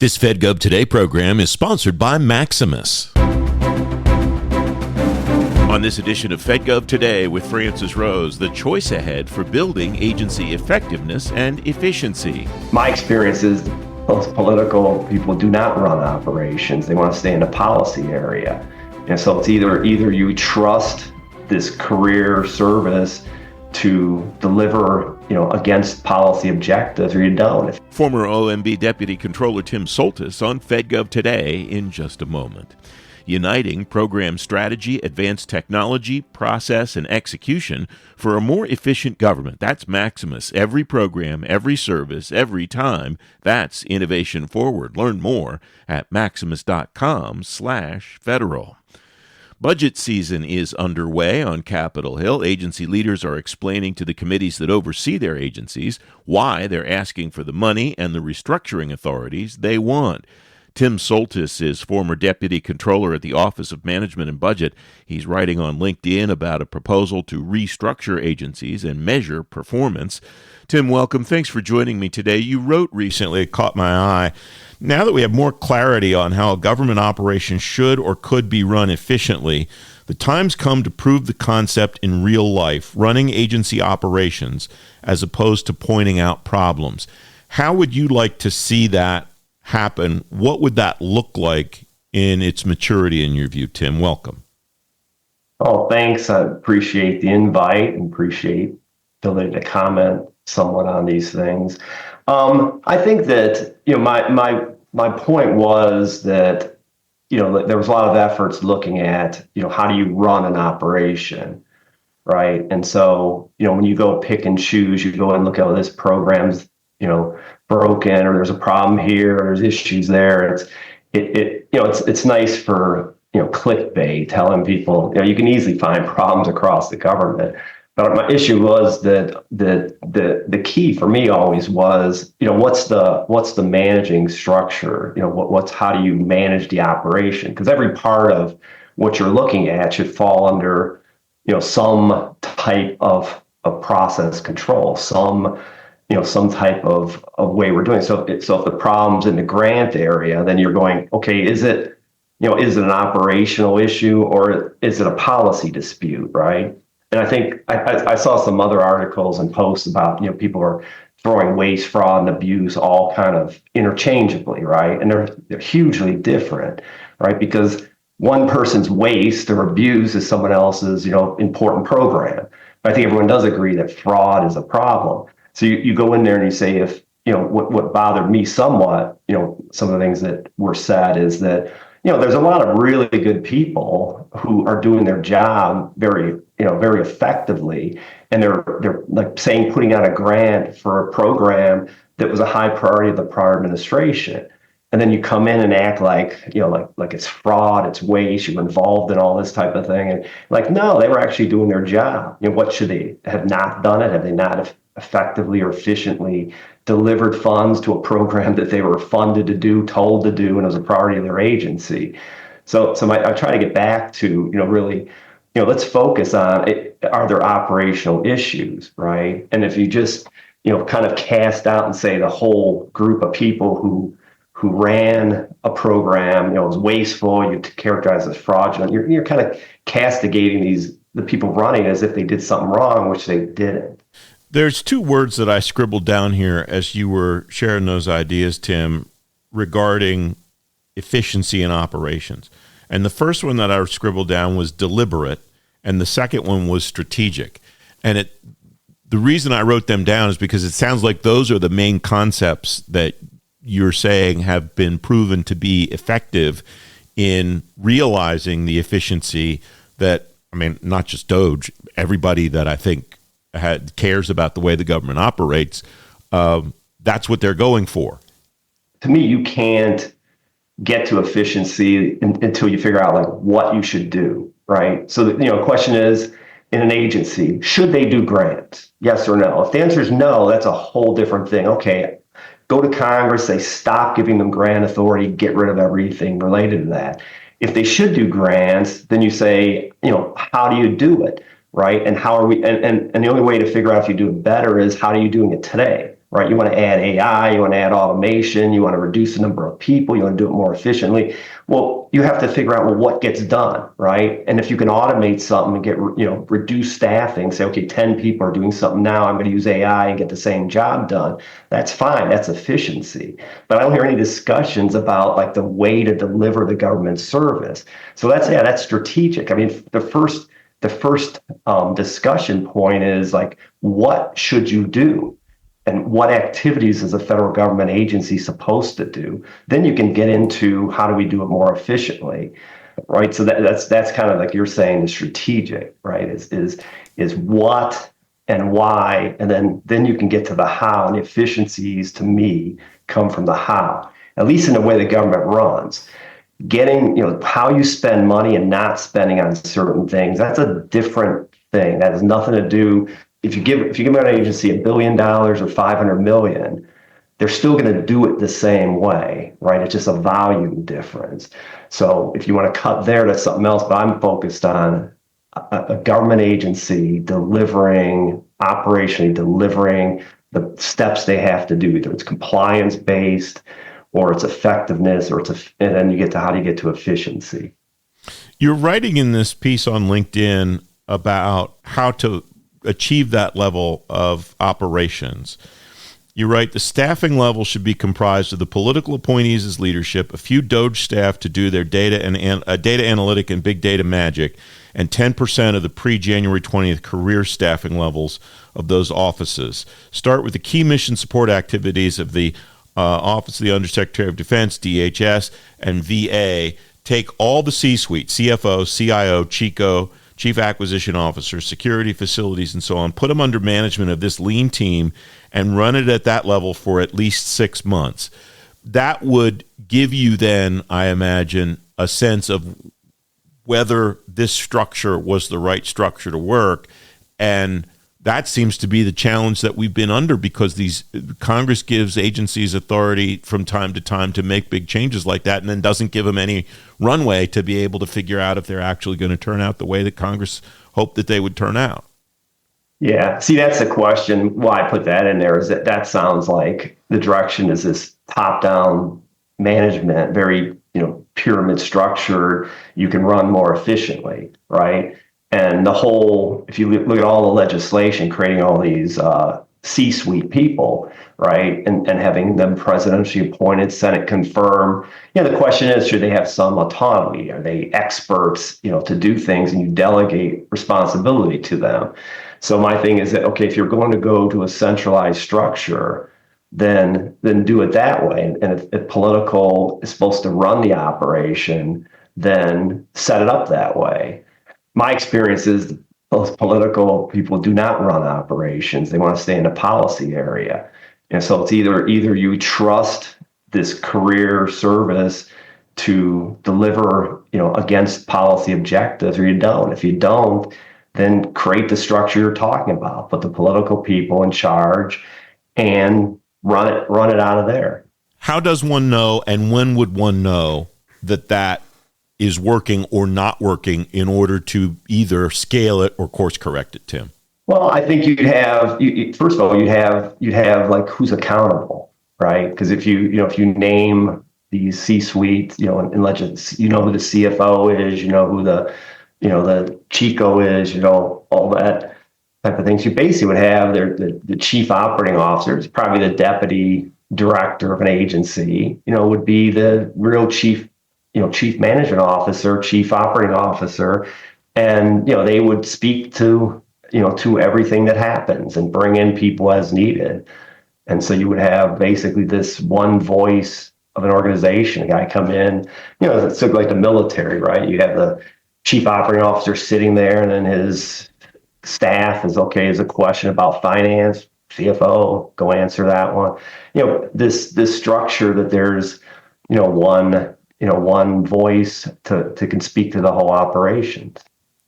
This FedGov Today program is sponsored by Maximus. On this edition of FedGov Today with Francis Rose, the choice ahead for building agency effectiveness and efficiency. My experience is most political people do not run operations. They want to stay in the policy area. And so it's either you trust this career service to deliver, against policy objectives, or you don't. Former OMB Deputy Controller Tim Soltis on FedGov Today in just a moment. Uniting program strategy, advanced technology, process, and execution for a more efficient government. That's Maximus. Every program, every service, every time. That's innovation forward. Learn more at maximus.com/federal. Budget season is underway on Capitol Hill. Agency leaders are explaining to the committees that oversee their agencies why they're asking for the money and the restructuring authorities they want. Tim Soltis is former deputy controller at the Office of Management and Budget. He's writing on LinkedIn about a proposal to restructure agencies and measure performance. Tim, welcome. Thanks for joining me today. You wrote recently, it caught my eye, now that we have more clarity on how a government operation should or could be run efficiently, the time's come to prove the concept in real life, running agency operations as opposed to pointing out problems. How would you like to see that happen? What would that look like in its maturity, in your view? Tim, welcome. Oh, thanks. I appreciate the invite and appreciate the ability to comment somewhat on these things. I think that, my point was that, there was a lot of efforts looking at, how do you run an operation, right? And so, when you go pick and choose, you go and look at this program's, broken, or there's a problem here, or there's issues there. It's nice for, clickbait, telling people, you can easily find problems across the government. But my issue was that the key for me always was, what's the managing structure? How do you manage the operation? Because every part of what you're looking at should fall under, some type of process control, some type of way we're doing. So if the problem's in the grant area, then you're going, okay, is it an operational issue or is it a policy dispute, right? And I think I saw some other articles and posts about, people are throwing waste, fraud, and abuse all kind of interchangeably, right? And they're hugely different, right? Because one person's waste or abuse is someone else's, important program. But I think everyone does agree that fraud is a problem. So you go in there and you say, if, what bothered me somewhat, some of the things that were said is that, there's a lot of really good people who are doing their job very effectively. And they're like saying, putting out a grant for a program that was a high priority of the prior administration. And then you come in and act like, like it's fraud, it's waste, you're involved in all this type of thing. And no, they were actually doing their job. What should they have not done it? Have they not effectively or efficiently delivered funds to a program that they were funded to do, told to do, and it was a priority of their agency? So I try to get back to, really, let's focus on are there operational issues, right? And if you just, kind of cast out and say the whole group of people who ran a program, was wasteful, you characterize as fraudulent, you're kind of castigating the people running as if they did something wrong, which they didn't. There's two words that I scribbled down here as you were sharing those ideas, Tim, regarding efficiency in operations. And the first one that I scribbled down was deliberate, and the second one was strategic. And the reason I wrote them down is because it sounds like those are the main concepts that you're saying have been proven to be effective in realizing the efficiency that, not just DOJ, everybody that I think cares about the way the government operates, that's what they're going for. To me, you can't get to efficiency until you figure out what you should do, right? So the question is, in an agency, should they do grants? Yes or no? If the answer is no, that's a whole different thing. Okay, go to Congress, say stop giving them grant authority, get rid of everything related to that. If they should do grants, then you say, how do you do it? Right. And how are we? And the only way to figure out if you do it better is how are you doing it today? right? You want to add AI, you want to add automation, you want to reduce the number of people, you want to do it more efficiently. Well, you have to figure out, well, what gets done, right? And if you can automate something and get, reduce staffing, say, okay, 10 people are doing something now, I'm going to use AI and get the same job done. That's fine. That's efficiency. But I don't hear any discussions about like the way to deliver the government service. So that's strategic. I mean, the first discussion point is like, what should you do? And what activities is a federal government agency supposed to do? Then you can get into how do we do it more efficiently, right? So that's kind of like you're saying, the strategic, right? Is what and why, and then you can get to the how. And the efficiencies, to me, come from the how, at least in the way the government runs. Getting, how you spend money and not spending on certain things, that's a different thing. That has nothing to do. If you give an agency $1 billion or 500 million, they're still going to do it the same way, right? It's just a volume difference. So if you want to cut there, that's something else. But I'm focused on a government agency operationally delivering the steps they have to do. Either it's compliance based, or it's effectiveness, and then you get to how do you get to efficiency. You're writing in this piece on LinkedIn about how to achieve that level of operations. You write, the staffing level should be comprised of the political appointees as leadership, a few Doge staff to do their data analytic and big data magic, and 10% of the pre-January 20th career staffing levels of those offices. Start with the key mission support activities of the Office of the Undersecretary of Defense, DHS, and VA. Take all the C-suite, CFO, CIO, CHICO, Chief Acquisition Officer, security, facilities, and so on, put them under management of this lean team and run it at that level for at least 6 months. That would give you then, I imagine, a sense of whether this structure was the right structure to work. And that seems to be the challenge that we've been under, because Congress gives agencies authority from time to time to make big changes like that, and then doesn't give them any runway to be able to figure out if they're actually going to turn out the way that Congress hoped that they would turn out. Yeah, see, that's the question. Why I put that in there is that sounds like the direction is this top-down management, very pyramid structured. You can run more efficiently, right? And if you look at all the legislation creating all these C-suite people, right, and having them presidentially appointed, Senate confirmed, the question is, should they have some autonomy? Are they experts, to do things, and you delegate responsibility to them? So my thing is that, okay, if you're going to go to a centralized structure, then do it that way. And if political is supposed to run the operation, then set it up that way. My experience is those political people do not run operations. They want to stay in the policy area. And so it's either you trust this career service to deliver, against policy objectives, or you don't. If you don't, then create the structure you're talking about. Put the political people in charge and run it out of there. How does one know, and when would one know that is working or not working in order to either scale it or course correct it, Tim? Well, I think first of all, you'd have like who's accountable, right? Because if you name these C-suite, and legend, who the CFO is, who the Chico is, all that type of things. You basically would have the chief operating officer, is probably the deputy director of an agency, would be the real chief management officer, chief operating officer, and they would speak to everything that happens and bring in people as needed. And so you would have basically this one voice of an organization. A guy come in, it's sort of like the military, right? You have the chief operating officer sitting there, and then his staff is is a question about finance, CFO, go answer that one. This structure that there's one voice to can speak to the whole operation.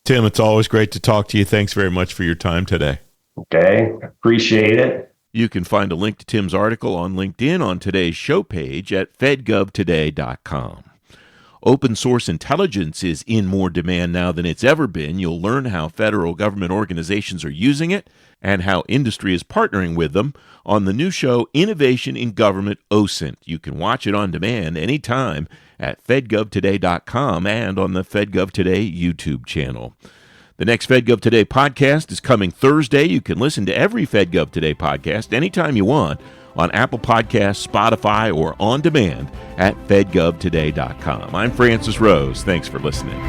Tim, it's always great to talk to you. Thanks very much for your time today. Okay, appreciate it. You can find a link to Tim's article on LinkedIn on today's show page at fedgovtoday.com. Open source intelligence is in more demand now than it's ever been. You'll learn how federal government organizations are using it and how industry is partnering with them on the new show Innovation in Government OSINT. You can watch it on demand anytime at fedgovtoday.com and on the FedGov Today YouTube channel. The next FedGov Today podcast is coming Thursday. You can listen to every FedGov Today podcast anytime you want on Apple Podcasts, Spotify, or on demand at fedgovtoday.com. I'm Francis Rose. Thanks for listening.